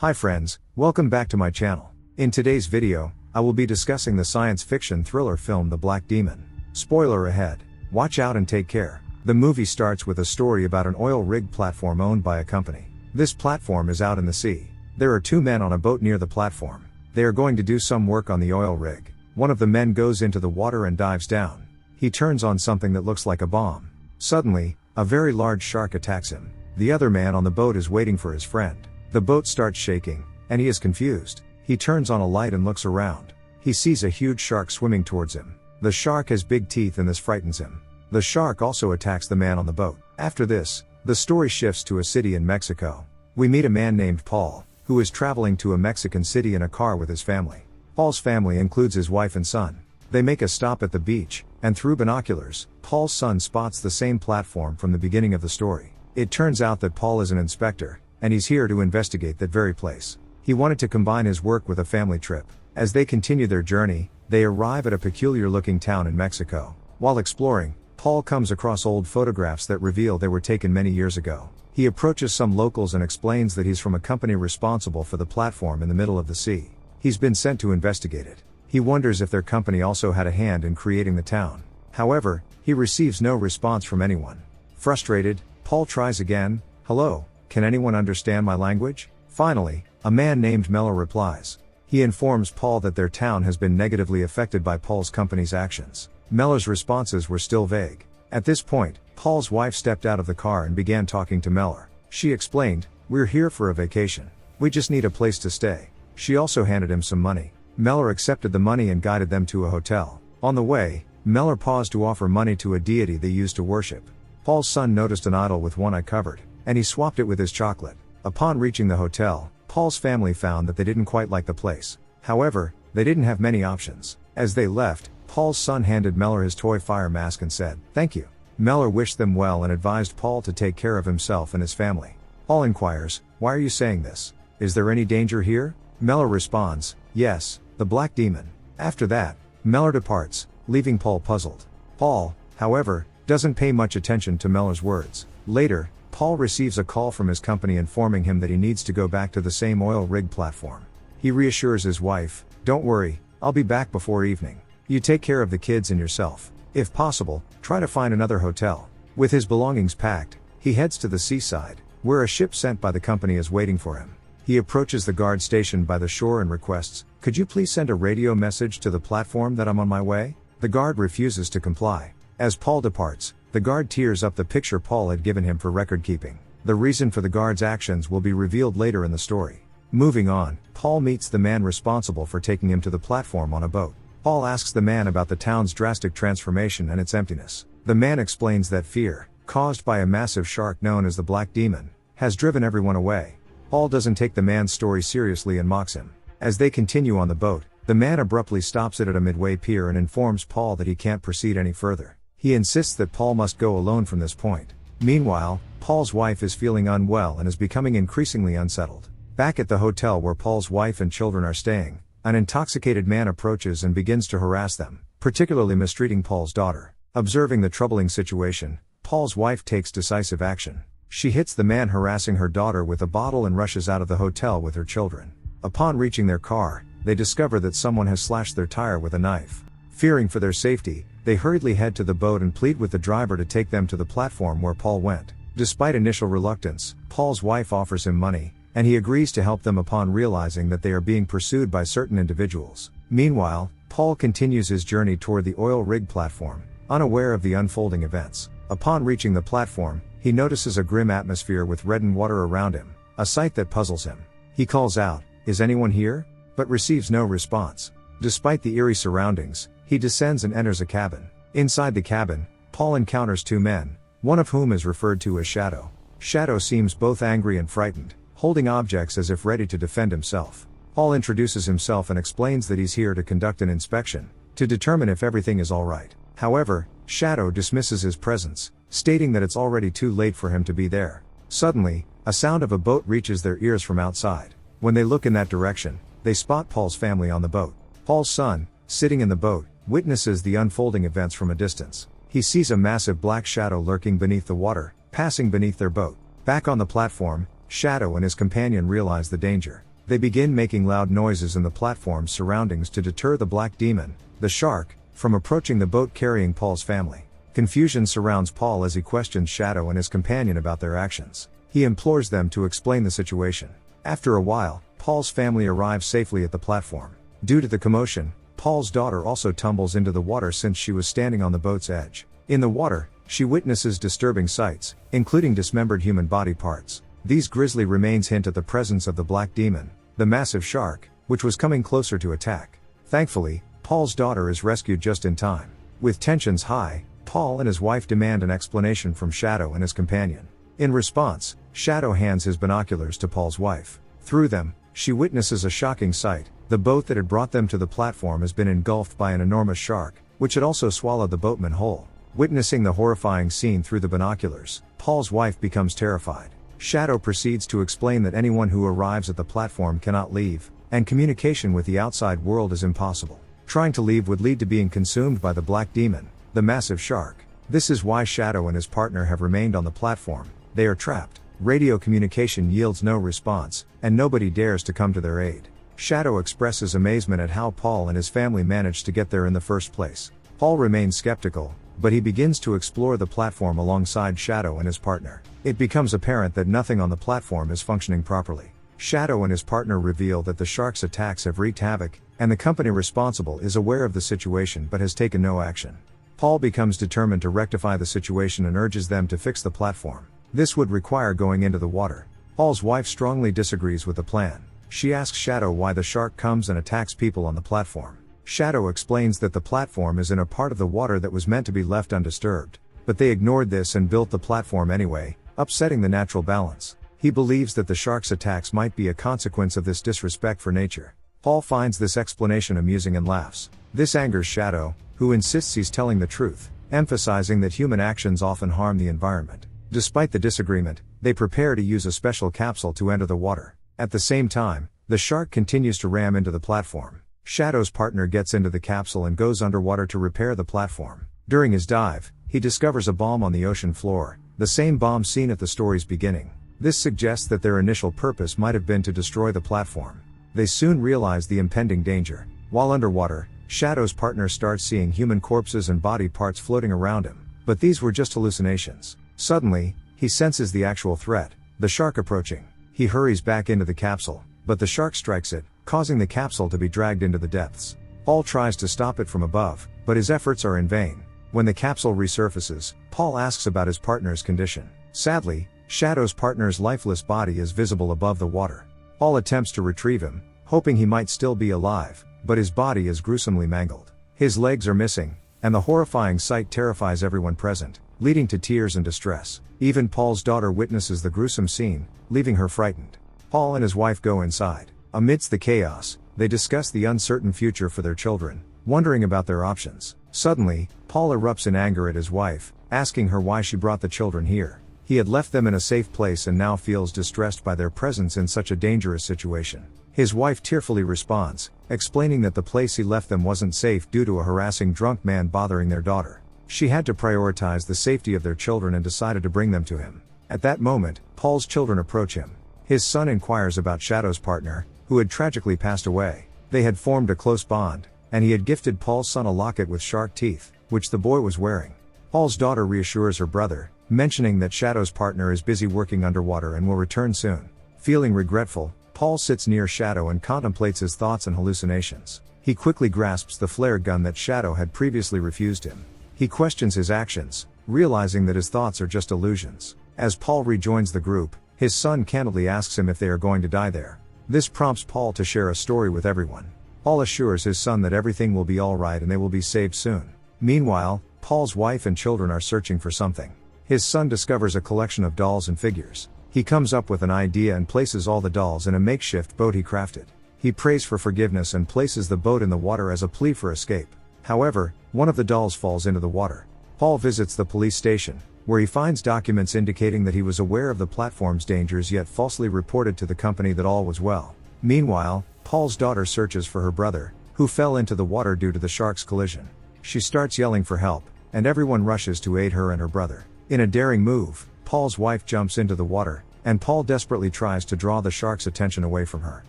Hi friends, welcome back to my channel. In today's video, I will be discussing the science fiction thriller film The Black Demon. Spoiler ahead. Watch out and take care. The movie starts with a story about an oil rig platform owned by a company. This platform is out in the sea. There are two men on a boat near the platform. They are going to do some work on the oil rig. One of the men goes into the water and dives down. He turns on something that looks like a bomb. Suddenly, a very large shark attacks him. The other man on the boat is waiting for his friend. The boat starts shaking, and he is confused. He turns on a light and looks around. He sees a huge shark swimming towards him. The shark has big teeth and this frightens him. The shark also attacks the man on the boat. After this, the story shifts to a city in Mexico. We meet a man named Paul, who is traveling to a Mexican city in a car with his family. Paul's family includes his wife and son. They make a stop at the beach, and through binoculars, Paul's son spots the same platform from the beginning of the story. It turns out that Paul is an inspector, and he's here to investigate that very place. He wanted to combine his work with a family trip. As they continue their journey, they arrive at a peculiar-looking town in Mexico. While exploring, Paul comes across old photographs that reveal they were taken many years ago. He approaches some locals and explains that he's from a company responsible for the platform in the middle of the sea. He's been sent to investigate it. He wonders if their company also had a hand in creating the town. However, he receives no response from anyone. Frustrated, Paul tries again. "Hello, can anyone understand my language?" Finally, a man named Mellor replies. He informs Paul that their town has been negatively affected by Paul's company's actions. Mellor's responses were still vague. At this point, Paul's wife stepped out of the car and began talking to Mellor. She explained, "We're here for a vacation. We just need a place to stay." She also handed him some money. Mellor accepted the money and guided them to a hotel. On the way, Mellor paused to offer money to a deity they used to worship. Paul's son noticed an idol with one eye covered, and he swapped it with his chocolate. Upon reaching the hotel, Paul's family found that they didn't quite like the place. However, they didn't have many options. As they left, Paul's son handed Mellor his toy fire mask and said, "Thank you." Mellor wished them well and advised Paul to take care of himself and his family. Paul inquires, "Why are you saying this? Is there any danger here?" Mellor responds, "Yes, the Black Demon." After that, Mellor departs, leaving Paul puzzled. Paul, however, doesn't pay much attention to Mellor's words. Later, Paul receives a call from his company informing him that he needs to go back to the same oil rig platform. He reassures his wife, "Don't worry, I'll be back before evening. You take care of the kids and yourself. If possible, try to find another hotel." With his belongings packed, he heads to the seaside, where a ship sent by the company is waiting for him. He approaches the guard stationed by the shore and requests, "Could you please send a radio message to the platform that I'm on my way?" The guard refuses to comply. As Paul departs, the guard tears up the picture Paul had given him for record keeping. The reason for the guard's actions will be revealed later in the story. Moving on, Paul meets the man responsible for taking him to the platform on a boat. Paul asks the man about the town's drastic transformation and its emptiness. The man explains that fear, caused by a massive shark known as the Black Demon, has driven everyone away. Paul doesn't take the man's story seriously and mocks him. As they continue on the boat, the man abruptly stops it at a midway pier and informs Paul that he can't proceed any further. He insists that Paul must go alone from this point. Meanwhile, Paul's wife is feeling unwell and is becoming increasingly unsettled. Back at the hotel where Paul's wife and children are staying, an intoxicated man approaches and begins to harass them, particularly mistreating Paul's daughter. Observing the troubling situation, Paul's wife takes decisive action. She hits the man harassing her daughter with a bottle and rushes out of the hotel with her children. Upon reaching their car, they discover that someone has slashed their tire with a knife. Fearing for their safety, they hurriedly head to the boat and plead with the driver to take them to the platform where Paul went. Despite initial reluctance, Paul's wife offers him money, and he agrees to help them upon realizing that they are being pursued by certain individuals. Meanwhile, Paul continues his journey toward the oil rig platform, unaware of the unfolding events. Upon reaching the platform, he notices a grim atmosphere with reddened water around him, a sight that puzzles him. He calls out, "Is anyone here?" but receives no response. Despite the eerie surroundings, he descends and enters a cabin. Inside the cabin, Paul encounters two men, one of whom is referred to as Shadow. Shadow seems both angry and frightened, holding objects as if ready to defend himself. Paul introduces himself and explains that he's here to conduct an inspection, to determine if everything is alright. However, Shadow dismisses his presence, stating that it's already too late for him to be there. Suddenly, a sound of a boat reaches their ears from outside. When they look in that direction, they spot Paul's family on the boat. Paul's son, sitting in the boat, witnesses the unfolding events from a distance. He sees a massive black shadow lurking beneath the water, passing beneath their boat. Back on the platform, Shadow and his companion realize the danger. They begin making loud noises in the platform's surroundings to deter the black demon, the shark, from approaching the boat carrying Paul's family. Confusion surrounds Paul as he questions Shadow and his companion about their actions. He implores them to explain the situation. After a while, Paul's family arrives safely at the platform. Due to the commotion, Paul's daughter also tumbles into the water since she was standing on the boat's edge. In the water, she witnesses disturbing sights, including dismembered human body parts. These grisly remains hint at the presence of the black demon, the massive shark, which was coming closer to attack. Thankfully, Paul's daughter is rescued just in time. With tensions high, Paul and his wife demand an explanation from Shadow and his companion. In response, Shadow hands his binoculars to Paul's wife. Through them, she witnesses a shocking sight. The boat that had brought them to the platform has been engulfed by an enormous shark, which had also swallowed the boatman whole. Witnessing the horrifying scene through the binoculars, Paul's wife becomes terrified. Shadow proceeds to explain that anyone who arrives at the platform cannot leave, and communication with the outside world is impossible. Trying to leave would lead to being consumed by the black demon, the massive shark. This is why Shadow and his partner have remained on the platform. They are trapped. Radio communication yields no response, and nobody dares to come to their aid. Shadow expresses amazement at how Paul and his family managed to get there in the first place. Paul remains skeptical, but he begins to explore the platform alongside Shadow and his partner. It becomes apparent that nothing on the platform is functioning properly. Shadow and his partner reveal that the shark's attacks have wreaked havoc, and the company responsible is aware of the situation but has taken no action. Paul becomes determined to rectify the situation and urges them to fix the platform. This would require going into the water. Paul's wife strongly disagrees with the plan. She asks Shadow why the shark comes and attacks people on the platform. Shadow explains that the platform is in a part of the water that was meant to be left undisturbed. But they ignored this and built the platform anyway, upsetting the natural balance. He believes that the shark's attacks might be a consequence of this disrespect for nature. Paul finds this explanation amusing and laughs. This angers Shadow, who insists he's telling the truth, emphasizing that human actions often harm the environment. Despite the disagreement, they prepare to use a special capsule to enter the water. At the same time, the shark continues to ram into the platform. Shadow's partner gets into the capsule and goes underwater to repair the platform. During his dive, he discovers a bomb on the ocean floor, the same bomb seen at the story's beginning. This suggests that their initial purpose might have been to destroy the platform. They soon realize the impending danger. While underwater, Shadow's partner starts seeing human corpses and body parts floating around him, but these were just hallucinations. Suddenly, he senses the actual threat, the shark approaching. He hurries back into the capsule, but the shark strikes it, causing the capsule to be dragged into the depths. Paul tries to stop it from above, but his efforts are in vain. When the capsule resurfaces, Paul asks about his partner's condition. Sadly, Shadow's partner's lifeless body is visible above the water. Paul attempts to retrieve him, hoping he might still be alive, but his body is gruesomely mangled. His legs are missing, and the horrifying sight terrifies everyone present, leading to tears and distress. Even Paul's daughter witnesses the gruesome scene, leaving her frightened. Paul and his wife go inside. Amidst the chaos, they discuss the uncertain future for their children, wondering about their options. Suddenly, Paul erupts in anger at his wife, asking her why she brought the children here. He had left them in a safe place and now feels distressed by their presence in such a dangerous situation. His wife tearfully responds, explaining that the place he left them wasn't safe due to a harassing drunk man bothering their daughter. She had to prioritize the safety of their children and decided to bring them to him. At that moment, Paul's children approach him. His son inquires about Shadow's partner, who had tragically passed away. They had formed a close bond, and he had gifted Paul's son a locket with shark teeth, which the boy was wearing. Paul's daughter reassures her brother, mentioning that Shadow's partner is busy working underwater and will return soon. Feeling regretful, Paul sits near Shadow and contemplates his thoughts and hallucinations. He quickly grasps the flare gun that Shadow had previously refused him. He questions his actions, realizing that his thoughts are just illusions. As Paul rejoins the group, his son candidly asks him if they are going to die there. This prompts Paul to share a story with everyone. Paul assures his son that everything will be alright and they will be saved soon. Meanwhile, Paul's wife and children are searching for something. His son discovers a collection of dolls and figures. He comes up with an idea and places all the dolls in a makeshift boat he crafted. He prays for forgiveness and places the boat in the water as a plea for escape. However, one of the dolls falls into the water. Paul visits the police station, where he finds documents indicating that he was aware of the platform's dangers yet falsely reported to the company that all was well. Meanwhile, Paul's daughter searches for her brother, who fell into the water due to the shark's collision. She starts yelling for help, and everyone rushes to aid her and her brother. In a daring move, Paul's wife jumps into the water, and Paul desperately tries to draw the shark's attention away from her.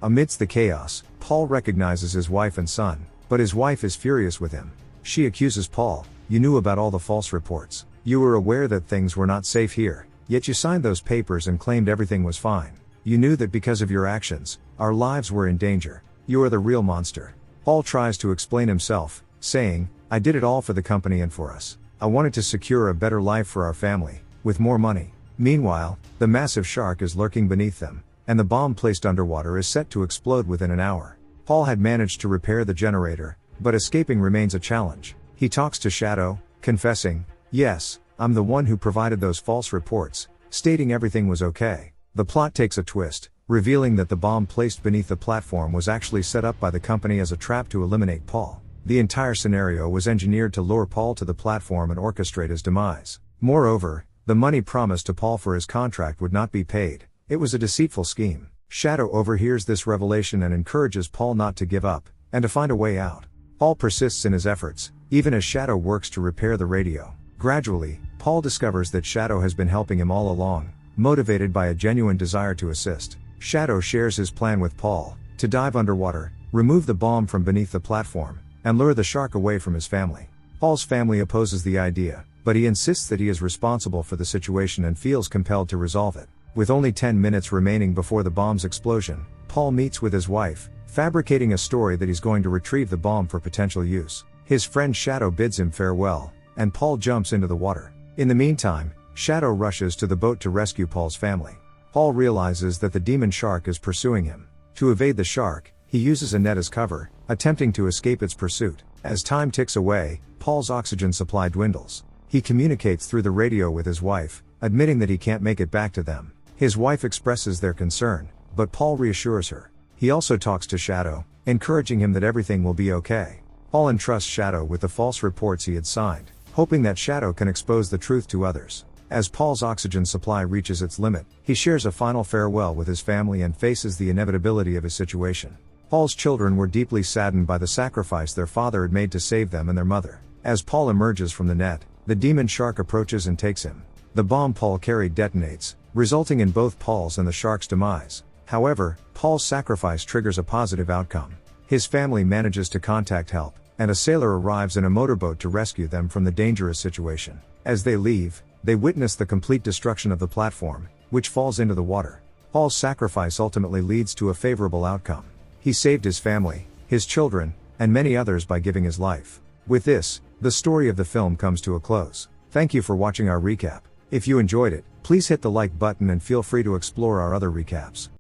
Amidst the chaos, Paul recognizes his wife and son, but his wife is furious with him. She accuses Paul, "You knew about all the false reports. You were aware that things were not safe here, yet you signed those papers and claimed everything was fine. You knew that because of your actions, our lives were in danger. You are the real monster." Paul tries to explain himself, saying, "I did it all for the company and for us. I wanted to secure a better life for our family, with more money." Meanwhile, the massive shark is lurking beneath them, and the bomb placed underwater is set to explode within an hour. Paul had managed to repair the generator, but escaping remains a challenge. He talks to Shadow, confessing, "Yes, I'm the one who provided those false reports," stating everything was okay. The plot takes a twist, revealing that the bomb placed beneath the platform was actually set up by the company as a trap to eliminate Paul. The entire scenario was engineered to lure Paul to the platform and orchestrate his demise. Moreover, the money promised to Paul for his contract would not be paid. It was a deceitful scheme. Shadow overhears this revelation and encourages Paul not to give up, and to find a way out. Paul persists in his efforts, even as Shadow works to repair the radio. Gradually, Paul discovers that Shadow has been helping him all along, motivated by a genuine desire to assist. Shadow shares his plan with Paul, to dive underwater, remove the bomb from beneath the platform, and lure the shark away from his family. Paul's family opposes the idea, but he insists that he is responsible for the situation and feels compelled to resolve it. With only 10 minutes remaining before the bomb's explosion, Paul meets with his wife, fabricating a story that he's going to retrieve the bomb for potential use. His friend Shadow bids him farewell, and Paul jumps into the water. In the meantime, Shadow rushes to the boat to rescue Paul's family. Paul realizes that the demon shark is pursuing him. To evade the shark, he uses a net as cover, attempting to escape its pursuit. As time ticks away, Paul's oxygen supply dwindles. He communicates through the radio with his wife, admitting that he can't make it back to them. His wife expresses their concern, but Paul reassures her. He also talks to Shadow, encouraging him that everything will be okay. Paul entrusts Shadow with the false reports he had signed, hoping that Shadow can expose the truth to others. As Paul's oxygen supply reaches its limit, he shares a final farewell with his family and faces the inevitability of his situation. Paul's children were deeply saddened by the sacrifice their father had made to save them and their mother. As Paul emerges from the net, the demon shark approaches and takes him. The bomb Paul carried detonates, resulting in both Paul's and the shark's demise. However, Paul's sacrifice triggers a positive outcome. His family manages to contact help, and a sailor arrives in a motorboat to rescue them from the dangerous situation. As they leave, they witness the complete destruction of the platform, which falls into the water. Paul's sacrifice ultimately leads to a favorable outcome. He saved his family, his children, and many others by giving his life. With this, the story of the film comes to a close. Thank you for watching our recap. If you enjoyed it, please hit the like button and feel free to explore our other recaps.